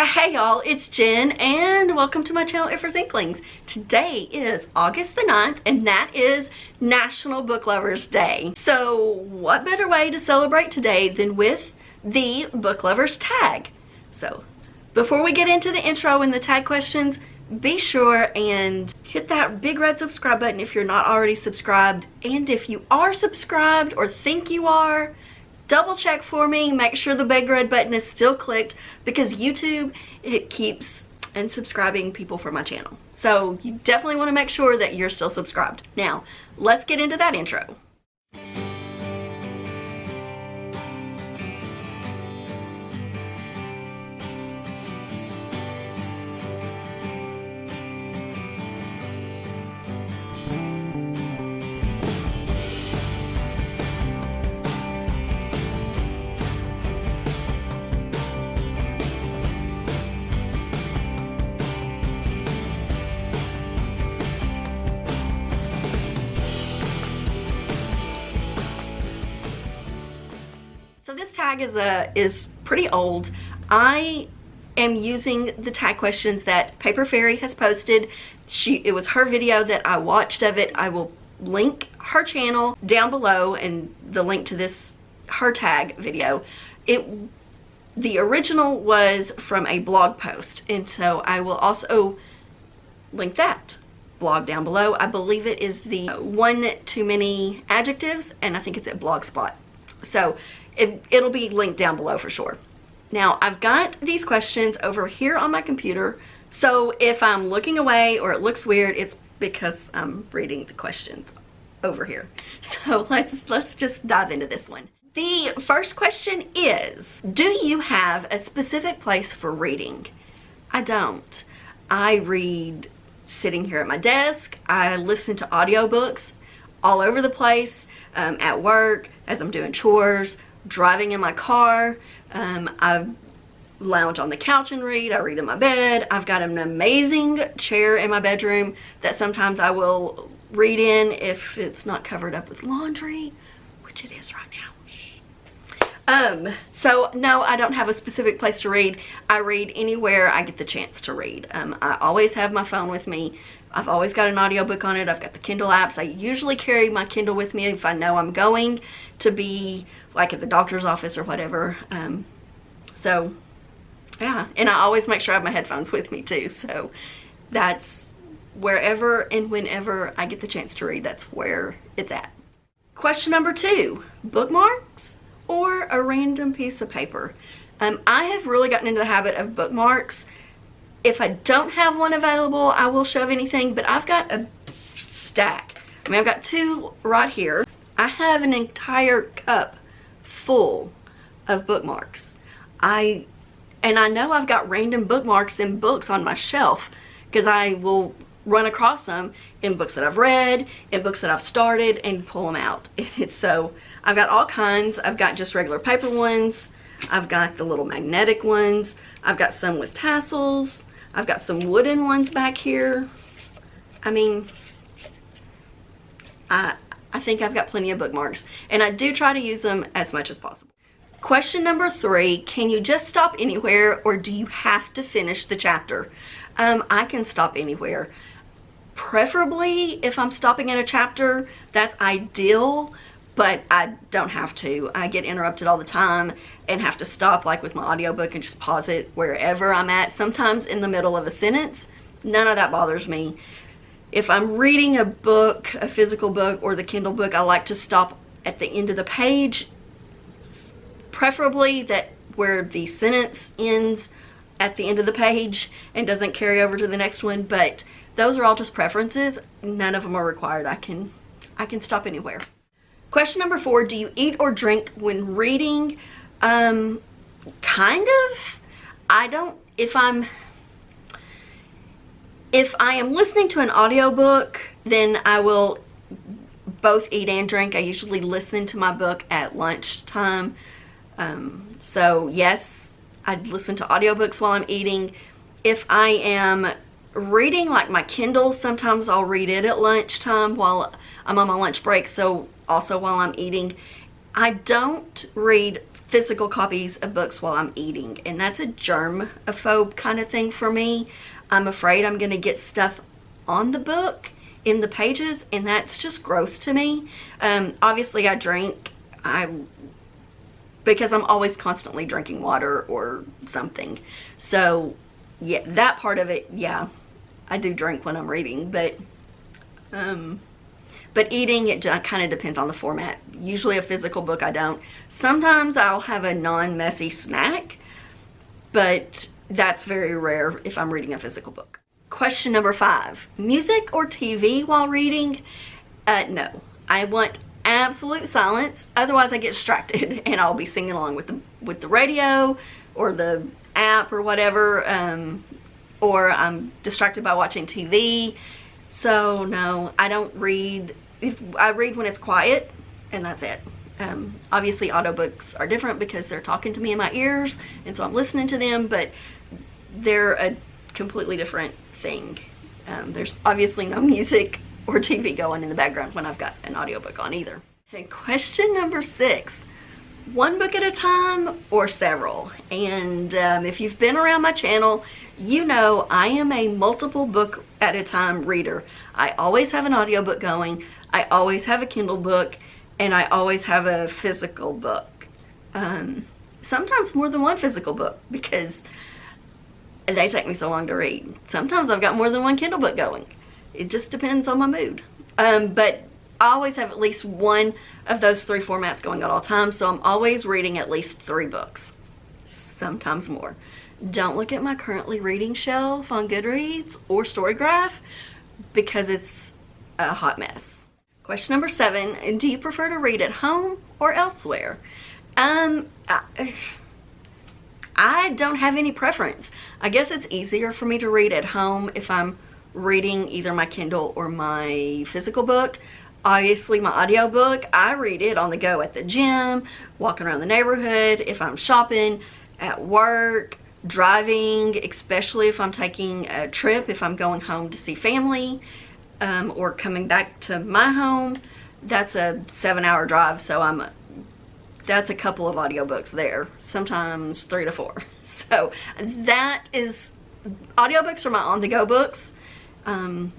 Hey y'all, it's Jen and welcome to my channel Ifra's Inklings. Today is August the 9th and that is National Book Lovers Day. So what better way to celebrate today than with the Book Lovers tag? So before we get into the intro and the tag questions, be sure and hit that big red subscribe button if you're not already subscribed. And if you are subscribed or think you are, double check for me, make sure the big red button is still clicked because YouTube, it keeps unsubscribing people from my channel. So you definitely want to make sure that you're still subscribed. Now, let's get into that intro. So this tag is pretty old. I am using the tag questions that Paper Fairy has posted. It was her video that I watched of it. I will link her channel down below and the link to her tag video. The original was from a blog post, and so I will also link that blog down below. I believe it is the One Too Many Adjectives, and I think it's at Blogspot. So it'll be linked down below for sure. Now, I've got these questions over here on my computer, so if I'm looking away or it looks weird, it's because I'm reading the questions over here. So let's just dive into this one. The first question is, do you have a specific place for reading? I don't. I read sitting here at my desk. I listen to audiobooks all over the place, at work, as I'm doing chores, driving in my car. I lounge on the couch and read. I read in my bed. I've got an amazing chair in my bedroom that sometimes I will read in if it's not covered up with laundry, which it is right now. So no, I don't have a specific place to read. I read anywhere I get the chance to read. I always have my phone with me. I've always got an audiobook on it. I've got the Kindle apps. I usually carry my Kindle with me if I know I'm going to be like at the doctor's office or whatever. So yeah, and I always make sure I have my headphones with me too. So that's wherever and whenever I get the chance to read, that's where it's at. Question number 2, bookmarks or a random piece of paper? I have really gotten into the habit of bookmarks. If I don't have one available, I will shove anything, but I've got a stack. I mean, I've got 2 right here. I have an entire cup full of bookmarks. And I know I've got random bookmarks in books on my shelf because I will run across them in books that I've read, in books that I've started, and pull them out. So I've got all kinds. I've got just regular paper ones. I've got the little magnetic ones. I've got some with tassels. I've got some wooden ones back here. I mean, I think I've got plenty of bookmarks, and I do try to use them as much as possible. Question number 3, can you just stop anywhere or do you have to finish the chapter? I can stop anywhere. Preferably if I'm stopping at a chapter, that's ideal, but I don't have to. I get interrupted all the time and have to stop, like with my audiobook, and just pause it wherever I'm at. Sometimes in the middle of a sentence. None of that bothers me. If I'm reading a book, a physical book or the Kindle book, I like to stop at the end of the page. Preferably that where the sentence ends at the end of the page and doesn't carry over to the next one, but those are all just preferences. None of them are required. I can stop anywhere. Question number 4, do you eat or drink when reading? Kind of. I don't. If I am listening to an audiobook, then I will both eat and drink. I usually listen to my book at lunchtime. So yes, I listen to audiobooks while I'm eating. If I am reading like my Kindle, sometimes I'll read it at lunchtime while I'm on my lunch break, so also while I'm eating. I don't read physical copies of books while I'm eating, and that's a germaphobe kind of thing for me. I'm afraid I'm going to get stuff on the book, in the pages, and that's just gross to me. Obviously I drink, because I'm always constantly drinking water or something. So yeah, that part of it, yeah, I do drink when I'm reading, but eating, it kind of depends on the format. Usually a physical book I don't. Sometimes I'll have a non-messy snack, but that's very rare if I'm reading a physical book. Question number 5, music or TV while reading? No, I want absolute silence, otherwise I get distracted and I'll be singing along with the radio or the app or whatever, or I'm distracted by watching TV. So no, I don't read. I read when it's quiet, and that's it. Obviously audiobooks are different because they're talking to me in my ears, and so I'm listening to them, but they're a completely different thing. There's obviously no music or TV going in the background when I've got an audiobook on either. Okay, question number 6. One book at a time or several? And if you've been around my channel, you know I am a multiple book at a time reader. I always have an audiobook going, I always have a Kindle book, and I always have a physical book. Sometimes more than one physical book because they take me so long to read. Sometimes I've got more than one Kindle book going. It just depends on my mood. But I always have at least one of those 3 formats going at all times, so I'm always reading at least 3 books, sometimes more. Don't look at my currently reading shelf on Goodreads or Storygraph because it's a hot mess. Question number 7, do you prefer to read at home or elsewhere? I don't have any preference. I guess it's easier for me to read at home if I'm reading either my Kindle or my physical book. Obviously my audiobook, I read it on the go at the gym, walking around the neighborhood, if I'm shopping, at work, driving, especially if I'm taking a trip, if I'm going home to see family, or coming back to my home. That's a 7-hour drive, so that's a couple of audiobooks there, sometimes 3 to 4. So that is, audiobooks are my on-the-go books, and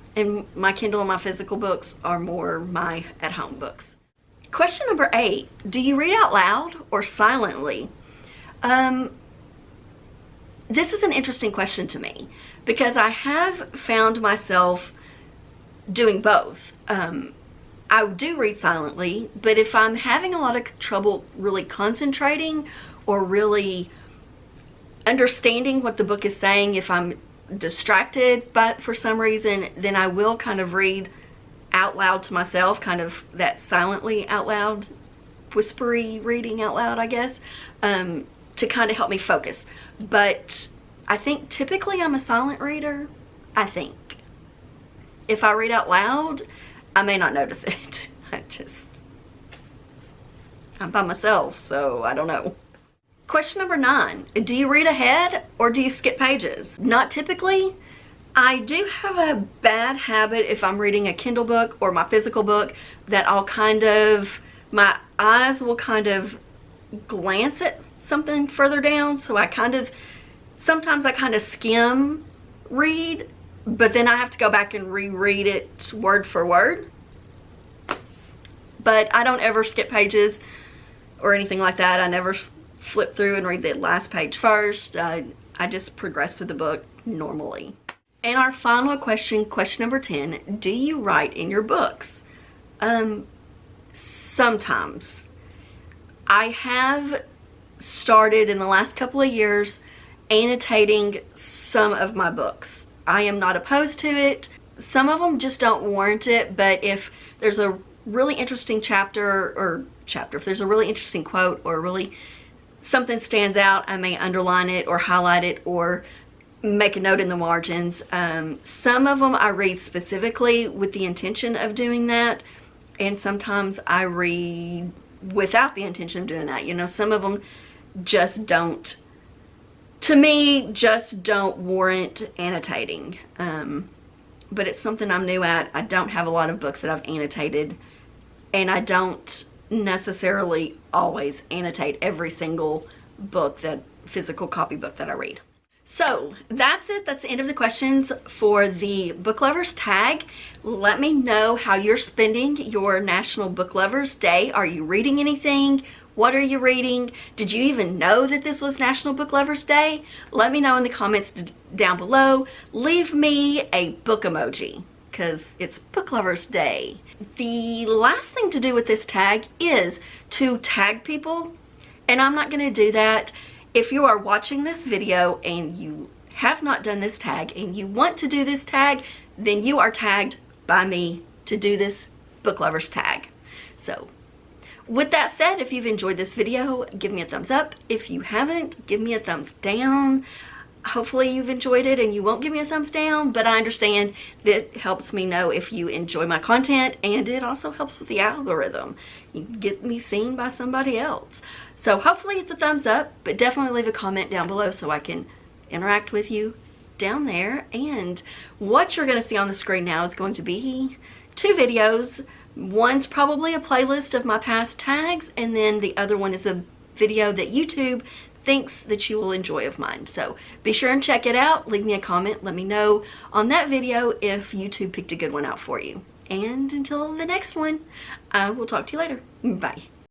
my Kindle and my physical books are more my at-home books. Question number 8, do you read out loud or silently? This is an interesting question to me because I have found myself doing both. I do read silently, but if I'm having a lot of trouble really concentrating or really understanding what the book is saying, if I'm distracted but for some reason, then I will kind of read out loud to myself, kind of that silently out loud, whispery reading out loud, I guess, to kind of help me focus. But I think typically I'm a silent reader, I think. If I read out loud, I may not notice it. I'm by myself, so I don't know. Question number 9, do you read ahead or do you skip pages? Not typically. I do have a bad habit if I'm reading a Kindle book or my physical book that I'll kind of, my eyes will kind of glance at something further down, so sometimes I kind of skim read, but then I have to go back and reread it word for word. But I don't ever skip pages or anything like that. I never flip through and read the last page first. I just progress through the book normally. And our final question, question number 10, do you write in your books? Sometimes. I have started in the last couple of years annotating some of my books. I am not opposed to it. Some of them just don't warrant it, but if there's a really interesting if there's a really interesting quote or really something stands out, I may underline it or highlight it or make a note in the margins. Some of them I read specifically with the intention of doing that, and sometimes I read without the intention of doing that. You know, some of them just don't, to me, just don't warrant annotating. But it's something I'm new at. I don't have a lot of books that I've annotated, and I don't necessarily always annotate every single book, that physical copybook that I read. So that's it. That's the end of the questions for the Book Lovers tag. Let me know how you're spending your National Book Lovers Day. Are you reading anything? What are you reading? Did you even know that this was National Book Lovers Day? Let me know in the comments down below. Leave me a book emoji because it's Book Lovers Day. The last thing to do with this tag is to tag people, and I'm not going to do that. If you are watching this video and you have not done this tag and you want to do this tag, then you are tagged by me to do this Book Lovers tag. So with that said, if you've enjoyed this video, give me a thumbs up. If you haven't, give me a thumbs down. Hopefully you've enjoyed it and you won't give me a thumbs down, but I understand that helps me know if you enjoy my content, and it also helps with the algorithm. You get me seen by somebody else. So hopefully it's a thumbs up, but definitely leave a comment down below so I can interact with you down there. And what you're going to see on the screen now is going to be 2 videos. One's probably a playlist of my past tags, and then the other one is a video that YouTube thinks that you will enjoy of mine. So be sure and check it out. Leave me a comment. Let me know on that video if YouTube picked a good one out for you. And until the next one, I will talk to you later. Bye.